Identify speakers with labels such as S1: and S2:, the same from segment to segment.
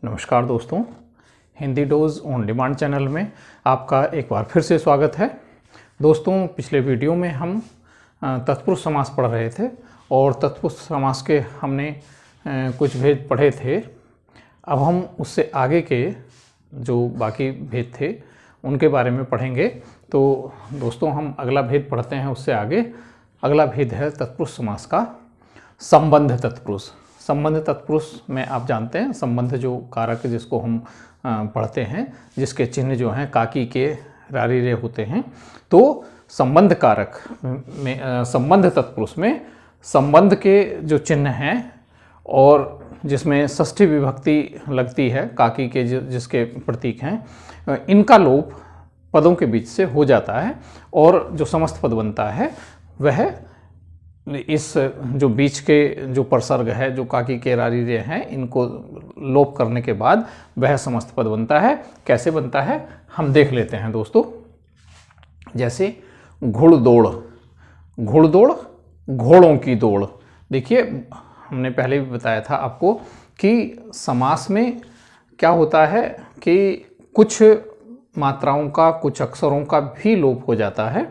S1: नमस्कार दोस्तों, Hindi dose on demand channel में आपका एक बार फिर से स्वागत है। दोस्तों, पिछले वीडियो में हम तत्पुरुष समास पढ़ रहे थे और तत्पुरुष समास के हमने कुछ भेद पढ़े थे। अब हम उससे आगे के जो बाकी भेद थे उनके बारे में पढ़ेंगे। तो दोस्तों, हम अगला भेद पढ़ते हैं उससे आगे। अगला भेद है तत्पुरुष समास का संबंध तत्पुरुष। संबंध तत्पुरुष में आप जानते हैं, संबंध जो कारक जिसको हम पढ़ते हैं, जिसके चिन्ह जो हैं काकी के रारी रे होते हैं, तो संबंध कारक में संबंध तत्पुरुष में संबंध के जो चिन्ह हैं और जिसमें षष्ठी विभक्ति लगती है, काकी के जिसके प्रतीक हैं, इनका लोप पदों के बीच से हो जाता है और जो समस्त पद बनता है वह इस जो बीच के जो प्रसर्ग है, जो काकी के रारी रे हैं, इनको लोप करने के बाद वह समस्त पद बनता है। कैसे बनता है हम देख लेते हैं दोस्तों। जैसे घुड़दौड़, घुड़दौड़ घोड़ों की दौड़। देखिए, हमने पहले भी बताया था आपको कि समास में क्या होता है कि कुछ मात्राओं का, कुछ अक्षरों का भी लोप हो जाता है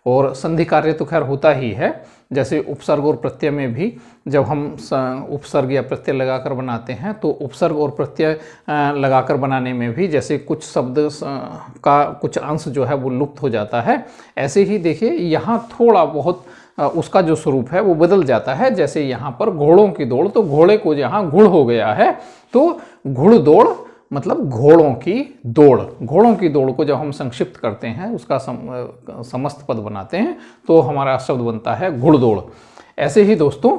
S1: और संधि कार्य तो खैर होता ही है। जैसे उपसर्ग और प्रत्यय में भी जब हम उपसर्ग या प्रत्यय लगाकर बनाते हैं तो उपसर्ग और प्रत्यय लगाकर बनाने में भी जैसे कुछ शब्द का कुछ अंश जो है वो लुप्त हो जाता है, ऐसे ही देखिए यहाँ थोड़ा बहुत उसका जो स्वरूप है वो बदल जाता है। जैसे यहाँ पर घोड़ों की दौड़, तो घोड़े को यहाँ गुड़ हो गया है, तो घुड़ दौड़ मतलब घोड़ों की दौड़। घोड़ों की दौड़ को जब हम संक्षिप्त करते हैं, उसका समस्त पद बनाते हैं, तो हमारा शब्द बनता है घुड़दौड़। ऐसे ही दोस्तों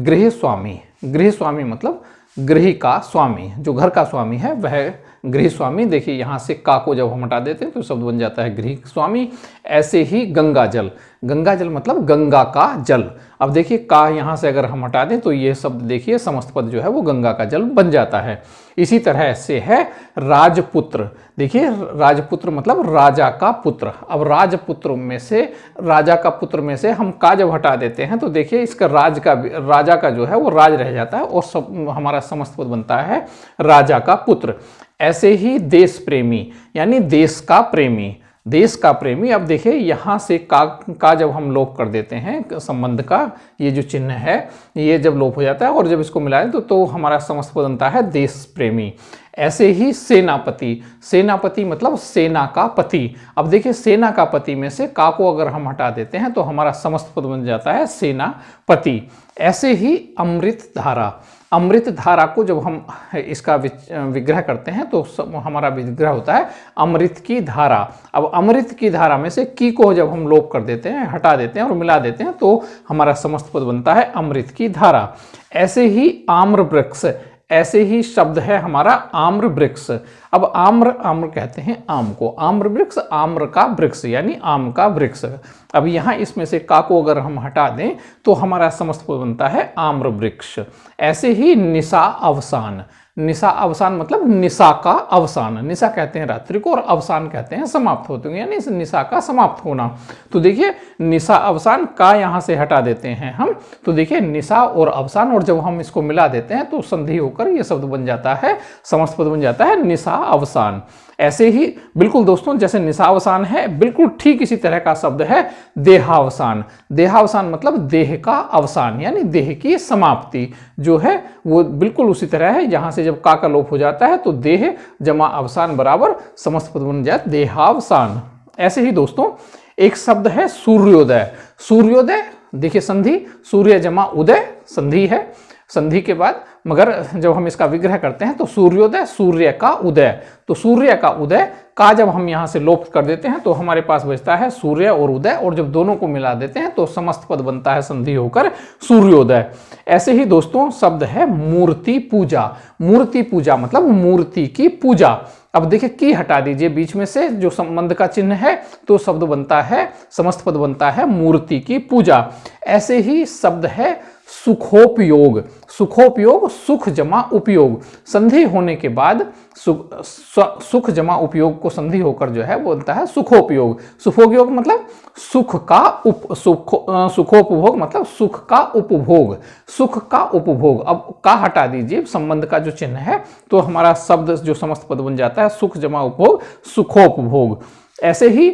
S1: गृह स्वामी, गृह स्वामी मतलब गृह का स्वामी, जो घर का स्वामी है वह गृह स्वामी। देखिए यहाँ से का को जब हम हटा देते हैं तो शब्द बन जाता है गृह स्वामी। ऐसे ही गंगा जल, गंगा जल मतलब गंगा का जल। अब देखिए का यहाँ से अगर हम हटा दें तो ये शब्द देखिए समस्त पद जो है वो गंगा का जल बन जाता है। इसी तरह से है राजपुत्र। देखिए राजपुत्र मतलब राजा का पुत्र। अब राजपुत्र में से, राजा का पुत्र में से हम का जब हटा देते हैं तो देखिए इसका राजा का जो है वो राज रह जाता है और हमारा समस्त पद बनता है राजा का पुत्र। ऐसे ही देश प्रेमी यानी देश का प्रेमी, देश का प्रेमी। अब देखिए यहाँ से का जब हम लोप कर देते हैं, संबंध का ये जो चिन्ह है ये जब लोप हो जाता है और जब इसको मिलाएं तो हमारा समस्त पद बनता है देश प्रेमी। ऐसे ही सेनापति, सेनापति मतलब सेना का पति। अब देखिए सेना का पति में से का को अगर हम हटा देते हैं तो हमारा समस्त पद बन जाता है सेनापति। ऐसे ही अमृत धारा, अमृत धारा को जब हम इसका विग्रह करते हैं तो हमारा विग्रह होता है अमृत की धारा। अब अमृत की धारा में से की को जब हम लोप कर देते हैं, हटा देते हैं और मिला देते हैं तो हमारा समस्त पद बनता है अमृत की धारा। ऐसे ही आम्र वृक्ष, ऐसे ही शब्द है हमारा आम्र वृक्ष। अब आम्र, आम्र कहते हैं आम को, आम्र वृक्ष आम्र का वृक्ष यानी आम का वृक्ष। अब यहाँ इसमें से का को अगर हम हटा दें तो हमारा समस्त पद बनता है आम्र वृक्ष। ऐसे ही निशा अवसान, निशा अवसान मतलब निशा का अवसान। निशा कहते हैं रात्रि को और अवसान कहते हैं समाप्त होते हैं, यानी निशा का समाप्त होना। तो देखिए निशा अवसान का यहाँ से हटा देते हैं हम, तो देखिए निशा और अवसान, और जब हम इसको मिला देते हैं तो संधि होकर ये शब्द बन जाता है, समस्त पद बन जाता है निशा अवसान। ऐसे ही बिल्कुल दोस्तों जैसे निशावसान है, बिल्कुल ठीक इसी तरह का शब्द है देहावसान। देहावसान मतलब देह का अवसान यानी देह की समाप्ति जो है वो बिल्कुल उसी तरह है। जहां से जब का लोप हो जाता है तो देह जमा अवसान बराबर समस्त पद बन जाता है देहावसान। ऐसे ही दोस्तों एक शब्द है सूर्योदय। सूर्योदय देखिए संधि, सूर्य जमा उदय संधि है, संधि के बाद मगर जब हम इसका विग्रह करते हैं तो सूर्योदय, सूर्य का उदय। तो सूर्य का उदय का जब हम यहाँ से लोप कर देते हैं तो हमारे पास बचता है सूर्य और उदय, और जब दोनों को मिला देते हैं तो समस्त पद बनता है संधि होकर सूर्योदय। ऐसे ही दोस्तों शब्द है मूर्ति पूजा। मूर्ति पूजा मतलब मूर्ति की पूजा। अब देखिए की हटा दीजिए बीच में से जो संबंध का चिन्ह है तो शब्द बनता है, समस्त पद बनता है मूर्ति की पूजा। ऐसे ही शब्द है सुखोपयोग। सुखोपयोग, सुख जमा उपयोग, संधि होने के बाद सुख जमा उपयोग को संधि होकर जो है वो बनता है सुखोपयोग। सुखोपयोग मतलब सुख का सुखोपभोग मतलब सुख का उपभोग, सुख का उपभोग। अब का हटा दीजिए, संबंध का जो चिन्ह है, तो हमारा शब्द जो समस्त पद बन जाता है सुख जमा उपभोग, सुखोपभोग। ऐसे ही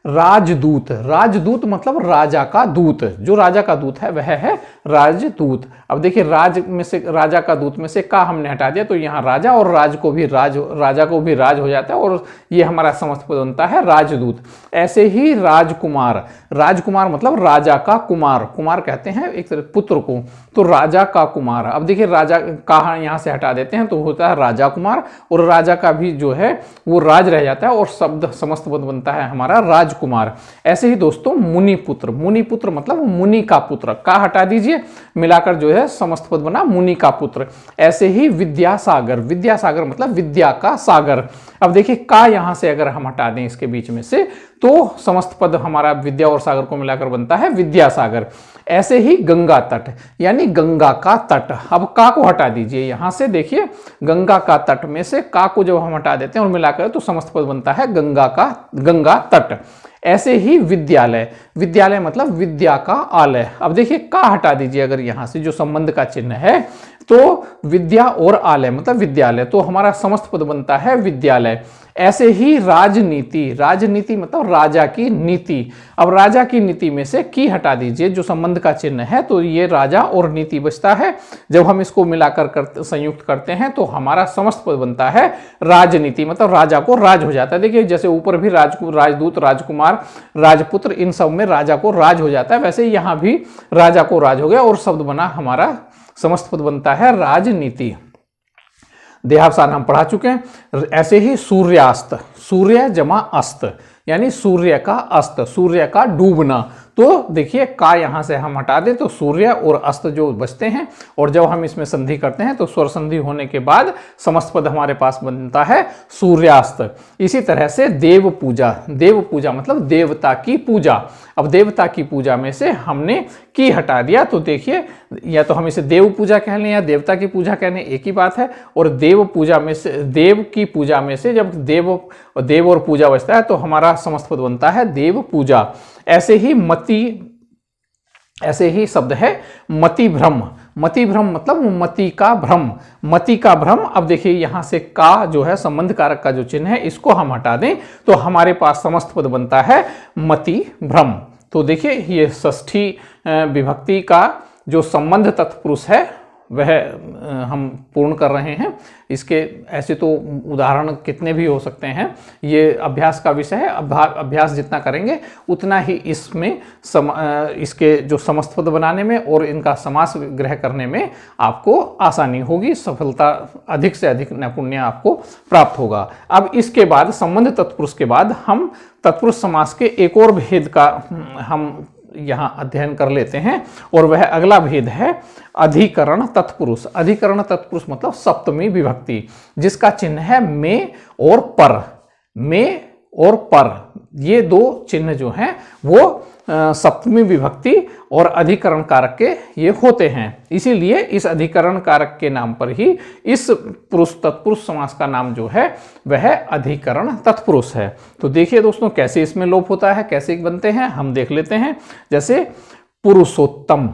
S1: राजदूत, राजदूत मतलब राजा का दूत, जो राजा का दूत है वह है राजदूत। अब देखिए राज में से, राजा का दूत में से का हमने हटा दिया, तो यहाँ राजा और राज को भी राजा को भी राज हो जाता है और ये हमारा समस्त पद बनता है राजदूत। ऐसे ही राजकुमार, राजकुमार मतलब राजा का कुमार, कुमार कहते हैं एक तरह पुत्र को, तो राजा का कुमार। अब देखिए राजा का यहाँ से हटा देते हैं तो होता है राजा कुमार, और राजा का भी जो है वो राज रह जाता है और शब्द समस्त पद बनता है हमारा राजकुमार। ऐसे ही दोस्तों मुनिपुत्र, मुनिपुत्र मतलब मुनि का पुत्र, का हटा दीजिए, मिलाकर जो है समस्त पद बना मुनि का पुत्र। ऐसे ही विद्यासागर, विद्यासागर मतलब विद्या का सागर। अब देखिए का यहां से अगर हम हटा दें इसके बीच में से, तो समस्त पद हमारा विद्या और सागर को मिलाकर बनता है विद्यासागर। ऐसे ही गंगा तट यानी गंगा का तट। अब का को हटा दीजिए यहां से, देखिए गंगा का तट में से का को जब हम हटा देते हैं और मिलाकर तो समस्त पद बनता है गंगा तट। ऐसे ही विद्यालय, विद्यालय मतलब विद्या का आलय। अब देखिए का हटा दीजिए अगर यहां से, जो संबंध का चिन्ह है, तो विद्या और आलय मतलब विद्यालय, तो हमारा समस्त पद बनता है विद्यालय। ऐसे ही राजनीति, राजनीति मतलब राजा की नीति। अब राजा की नीति में से की हटा दीजिए, जो संबंध का चिन्ह है, तो ये राजा और नीति बचता है। जब हम इसको मिलाकर संयुक्त करते हैं तो हमारा समस्त पद बनता है राजनीति, मतलब राजा को राज हो जाता है। देखिए जैसे ऊपर भी राजदूत, राजकुमार, राजपुत्र, इन सब में राजा को राज हो जाता है, वैसे ही यहां भी राजा को राज हो गया और शब्द बना हमारा समस्त पद बनता है राजनीति। देहावसान हम पढ़ा चुके हैं। ऐसे ही सूर्यास्त, सूर्य जमा अस्त यानी सूर्य का अस्त, सूर्य का डूबना। तो देखिए का यहां से हम हटा दें तो सूर्य और अस्त जो बचते हैं, और जब हम इसमें संधि करते हैं तो स्वर संधि होने के बाद समस्त पद हमारे पास बनता है सूर्यास्त। इसी तरह से देव पूजा, देव पूजा मतलब देवता की पूजा। अब देवता की पूजा में से हमने की हटा दिया, तो देखिए या तो हम इसे देव पूजा कह लें या देवता की पूजा कह लें, एक ही बात है। और देव पूजा में से, देव की पूजा में से जब देव और पूजा बचता है तो हमारा समस्त पद बनता है देव पूजा। ऐसे ही मति, ऐसे ही शब्द है मति भ्रम, मति भ्रम मतलब मति का भ्रम, मति का भ्रम। अब देखिए यहां से का जो है संबंध कारक का जो चिन्ह है, इसको हम हटा दें तो हमारे पास समस्त पद बनता है मति भ्रम। तो देखिए ये षष्ठी विभक्ति का जो संबंध तत्पुरुष है वह हम पूर्ण कर रहे हैं। इसके ऐसे तो उदाहरण कितने भी हो सकते हैं, ये अभ्यास का विषय है। अभ्यास जितना करेंगे उतना ही इसमें इसके जो समस्त पद बनाने में और इनका समास ग्रह करने में आपको आसानी होगी, सफलता अधिक से अधिक नैपुण्य आपको प्राप्त होगा। अब इसके बाद संबंध तत्पुरुष के बाद हम तत्पुरुष समास के एक और भेद का हम यहां अध्ययन कर लेते हैं, और वह अगला भेद है अधिकरण तत्पुरुष। अधिकरण तत्पुरुष मतलब सप्तमी विभक्ति, जिसका चिन्ह है में और पर। में और पर ये दो चिन्ह जो हैं वो सप्तमी विभक्ति और अधिकरण कारक के ये होते हैं। इसीलिए इस अधिकरण कारक के नाम पर ही इस पुरुष तत्पुरुष समास का नाम जो है वह अधिकरण तत्पुरुष है। तो देखिए दोस्तों कैसे इसमें लोप होता है, कैसे बनते हैं हम देख लेते हैं। जैसे पुरुषोत्तम,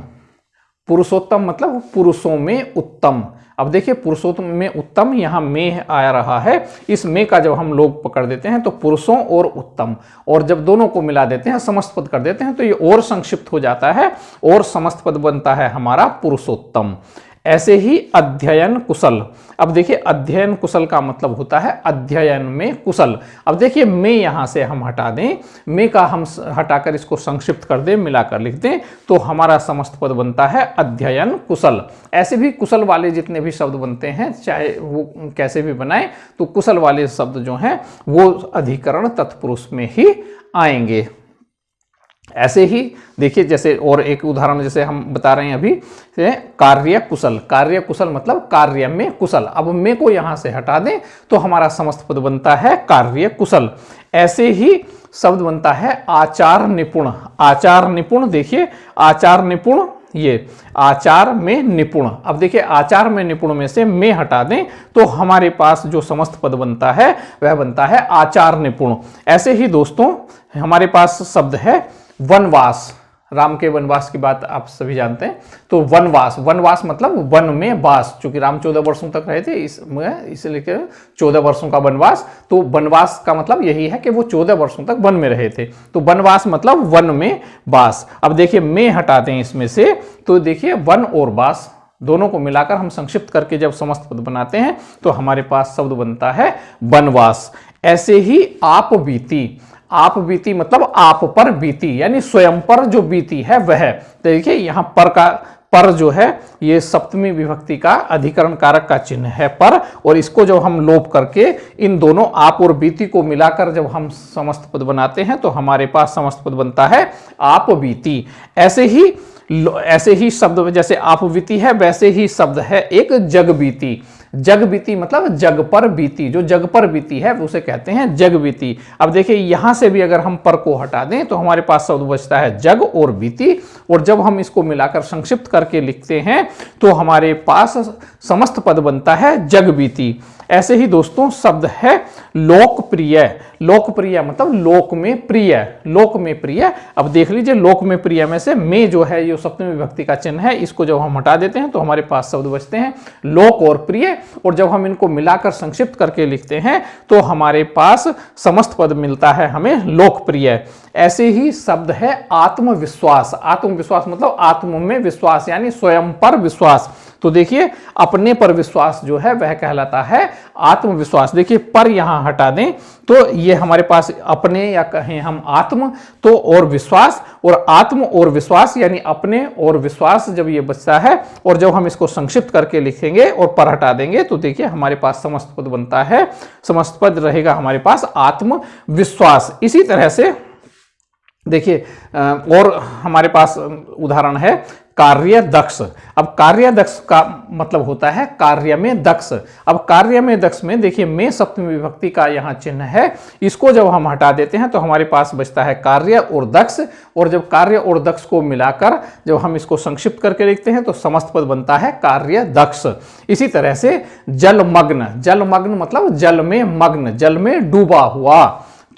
S1: पुरुषोत्तम मतलब पुरुषों में उत्तम। अब देखिए पुरुषोत्तम में उत्तम, यहाँ में आ रहा है, इस में का जब हम लोग पकड़ देते हैं तो पुरुषों और उत्तम, और जब दोनों को मिला देते हैं समस्त पद कर देते हैं तो ये और संक्षिप्त हो जाता है और समस्त पद बनता है हमारा पुरुषोत्तम। ऐसे ही अध्ययन कुशल। अब देखिए अध्ययन कुशल का मतलब होता है अध्ययन में कुशल। अब देखिए में यहां से हम हटा दें, में का हम हटाकर इसको संक्षिप्त कर दें, मिलाकर लिख दें तो हमारा समस्त पद बनता है अध्ययन कुशल। ऐसे भी कुशल वाले जितने भी शब्द बनते हैं चाहे वो कैसे भी बनाए, तो कुशल वाले शब्द जो हैं वो अधिकरण तत्पुरुष में ही आएंगे। ऐसे ही देखिए जैसे और एक उदाहरण जैसे हम बता रहे हैं अभी, कार्य कुशल। कार्य कुशल मतलब कार्य में कुशल। अब में को यहां से हटा दें तो हमारा समस्त पद बनता है कार्य कुशल। ऐसे ही शब्द बनता है आचार निपुण। आचार निपुण, देखिए आचार निपुण ये आचार में निपुण। अब देखिए आचार में निपुण में से में हटा दें तो हमारे पास जो समस्त पद बनता है वह बनता है आचार निपुण। ऐसे ही दोस्तों हमारे पास शब्द है वनवास। राम के वनवास की बात आप सभी जानते हैं। तो वनवास, वनवास मतलब वन में वास, चूंकि राम 14 वर्षों तक रहे थे इसलिए 14 वर्षों का वनवास। तो वनवास का मतलब यही है कि वो 14 वर्षों तक वन में रहे थे। तो वनवास मतलब वन में वास। अब देखिए में हटा दें इसमें से तो देखिए वन और वास दोनों को मिलाकर हम संक्षिप्त करके जब समस्त पद बनाते हैं तो हमारे पास शब्द बनता है वनवास। ऐसे ही आप बीती, आप बीती मतलब आप पर बीती यानी स्वयं पर जो बीती है वह। देखिए यहां पर का पर जो है ये सप्तमी विभक्ति का अधिकरण कारक का चिन्ह है पर, और इसको जब हम लोप करके इन दोनों आप और बीती को मिलाकर जब हम समस्त पद बनाते हैं तो हमारे पास समस्त पद बनता है आप बीती। ऐसे ही शब्द जैसे आप बीती है वैसे ही शब्द है एक जग बीती। जग बीती मतलब जग पर बीती, जो जग पर बीती है उसे कहते हैं जग बीती। अब देखिए यहां से भी अगर हम पर को हटा दें तो हमारे पास शब्द बचता है जग और बीती, और जब हम इसको मिलाकर संक्षिप्त करके लिखते हैं तो हमारे पास समस्त पद बनता है जग बीती। ऐसे ही दोस्तों शब्द है लोकप्रिय। लोकप्रिय मतलब लोक में प्रिय, लोक में प्रिय। अब देख लीजिए लोक में प्रिय में से में जो है ये सप्तमी विभक्ति का चिन्ह है, इसको जब हम हटा देते हैं तो हमारे पास शब्द बचते हैं लोक और प्रिय, और जब हम इनको मिलाकर संक्षिप्त करके लिखते हैं तो हमारे पास समस्त पद मिलता है हमें लोकप्रिय। ऐसे ही शब्द है आत्मविश्वास। आत्मविश्वास मतलब आत्म में विश्वास यानी स्वयं पर विश्वास। तो देखिए अपने पर विश्वास जो है वह कहलाता है आत्मविश्वास। देखिए पर यहां हटा दें तो ये हमारे पास अपने या कहें हम आत्म तो और विश्वास, और आत्म और विश्वास यानी अपने और विश्वास जब ये बचता है, और जब हम इसको संक्षिप्त करके लिखेंगे और पर हटा देंगे तो देखिए हमारे पास समस्त पद बनता है, समस्त पद रहेगा हमारे पास आत्मविश्वास। इसी तरह से देखिए और हमारे पास उदाहरण है कार्य दक्ष। अब कार्य दक्ष का मतलब होता है कार्य में दक्ष। अब कार्य में दक्ष में देखिए में सप्तमी विभक्ति का यहाँ चिन्ह है, इसको जब हम हटा देते हैं तो हमारे पास बचता है कार्य और दक्ष, और जब कार्य और दक्ष को मिलाकर जब हम इसको संक्षिप्त करके लिखते हैं तो समस्त पद बनता है कार्य दक्ष। इसी तरह से जलमग्न, जलमग्न मतलब जल में मग्न, जल में डूबा हुआ।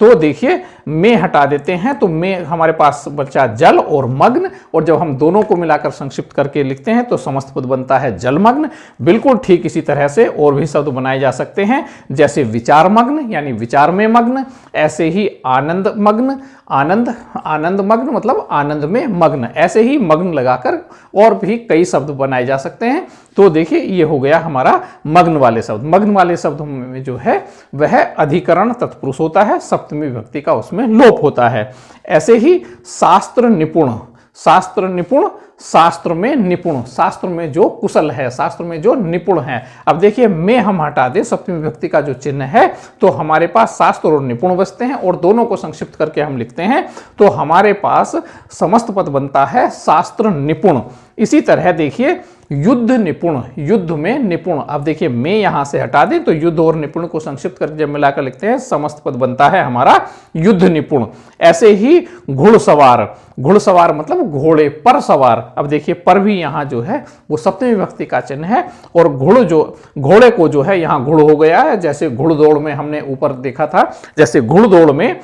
S1: तो देखिए में हटा देते हैं तो में हमारे पास बचा जल और मग्न, और जब हम दोनों को मिलाकर संक्षिप्त करके लिखते हैं तो समस्त पद बनता है जलमग्न। बिल्कुल ठीक इसी तरह से और भी शब्द बनाए जा सकते हैं, जैसे विचार मग्न यानी विचार में मग्न। ऐसे ही आनंद मग्न, आनंद मग्न मतलब आनंद में मग्न। ऐसे ही मग्न लगाकर और भी कई शब्द बनाए जा सकते हैं। तो देखिए ये हो गया हमारा मग्न वाले शब्द। मग्न वाले शब्दों में जो है वह अधिकरण तत्पुरुष होता है, सप्तमी विभक्ति का उसमें लोप होता है। ऐसे ही शास्त्र निपुण, शास्त्र निपुण शास्त्र में निपुण, शास्त्र में जो कुशल है, शास्त्र में जो निपुण है। अब देखिए में हम हटा दें सप्तमी विभक्ति का जो चिन्ह है तो हमारे पास शास्त्र और निपुण बचते हैं, और दोनों को संक्षिप्त करके हम लिखते हैं तो हमारे पास समस्त पद बनता है शास्त्र निपुण। इसी तरह देखिए युद्ध निपुण, युद्ध में निपुण। अब देखिए में यहां से हटा दें तो युद्ध और निपुण को संक्षिप्त करके जब मिलाकर लिखते हैं समस्त पद बनता है हमारा युद्ध निपुण। ऐसे ही घुड़सवार, घुड़सवार मतलब घोड़े पर सवार। अब देखिए पर भी यहाँ जो है वो सप्तमी विभक्ति का चिन्ह है, और घोड़े को जो है यहाँ घुड़ हो गया है। जैसे घुड़दौड़ में हमने ऊपर देखा था, जैसे घुड़दौड़ में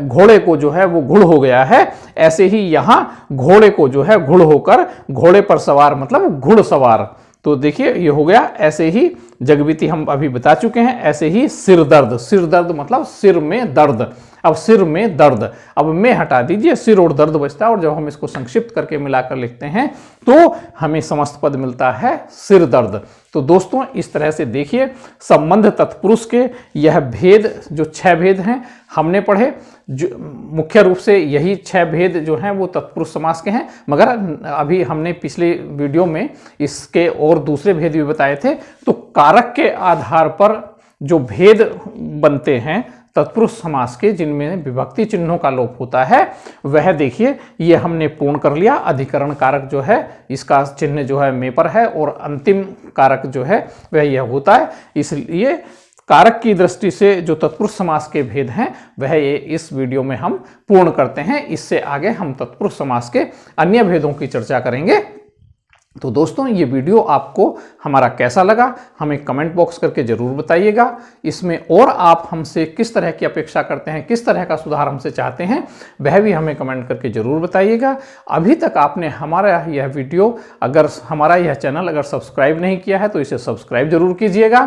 S1: घोड़े को जो है वो घुड़ हो गया है, ऐसे ही यहाँ घोड़े को जो है घुड़ होकर घोड़े पर सवार मतलब घुड़सवार। तो देखिए ये हो गया। ऐसे ही जगबीती हम अभी बता चुके हैं। ऐसे ही सिर दर्द, सिर दर्द मतलब सिर में दर्द। अब सिर में दर्द, अब में हटा दीजिए सिर और दर्द बचता है, और जब हम इसको संक्षिप्त करके मिलाकर लिखते हैं तो हमें समस्त पद मिलता है सिर दर्द। तो दोस्तों इस तरह से देखिए संबंध तत्पुरुष के यह भेद जो 6 भेद हैं हमने पढ़े। जो मुख्य रूप से यही 6 भेद जो हैं वो तत्पुरुष समास के हैं, मगर अभी हमने पिछले वीडियो में इसके और दूसरे भेद भी बताए थे। तो कारक के आधार पर जो भेद बनते हैं तत्पुरुष समास के, जिनमें विभक्ति चिन्हों का लोप होता है, वह देखिए ये हमने पूर्ण कर लिया। अधिकरण कारक जो है इसका चिन्ह जो है में पर है, और अंतिम कारक जो है वह यह होता है। इसलिए कारक की दृष्टि से जो तत्पुरुष समास के भेद हैं वह ये इस वीडियो में हम पूर्ण करते हैं। इससे आगे हम तत्पुरुष समास के अन्य भेदों की चर्चा करेंगे। तो दोस्तों ये वीडियो आपको हमारा कैसा लगा हमें कमेंट बॉक्स करके ज़रूर बताइएगा। इसमें और आप हमसे किस तरह की अपेक्षा करते हैं, किस तरह का सुधार हमसे चाहते हैं, वह भी हमें कमेंट करके ज़रूर बताइएगा। अभी तक आपने हमारा यह वीडियो हमारा यह चैनल अगर सब्सक्राइब नहीं किया है तो इसे सब्सक्राइब जरूर कीजिएगा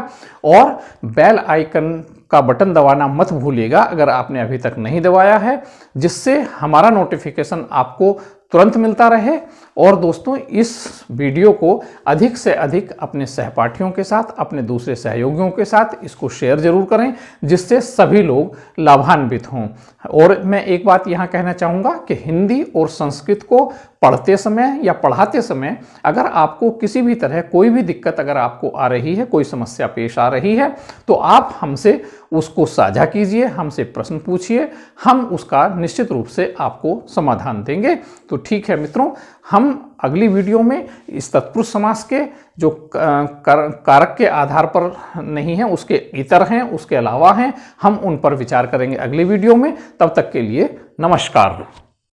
S1: और बेल आइकन का बटन दबाना मत भूलिएगा अगर आपने अभी तक नहीं दबाया है, जिससे हमारा नोटिफिकेशन आपको तुरंत मिलता रहे। और दोस्तों इस वीडियो को अधिक से अधिक अपने सहपाठियों के साथ, अपने दूसरे सहयोगियों के साथ इसको शेयर जरूर करें, जिससे सभी लोग लाभान्वित हों। और मैं एक बात यहाँ कहना चाहूँगा कि हिंदी और संस्कृत को पढ़ते समय या पढ़ाते समय अगर आपको किसी भी तरह कोई भी दिक्कत अगर आपको आ रही है, कोई समस्या पेश आ रही है, तो आप हमसे उसको साझा कीजिए, हमसे प्रश्न पूछिए, हम उसका निश्चित रूप से आपको समाधान देंगे। तो ठीक है मित्रों, हम अगली वीडियो में इस तत्पुरुष समास के जो कारक के आधार पर नहीं है, उसके इतर हैं, उसके अलावा हैं, हम उन पर विचार करेंगे अगली वीडियो में। तब तक के लिए नमस्कार।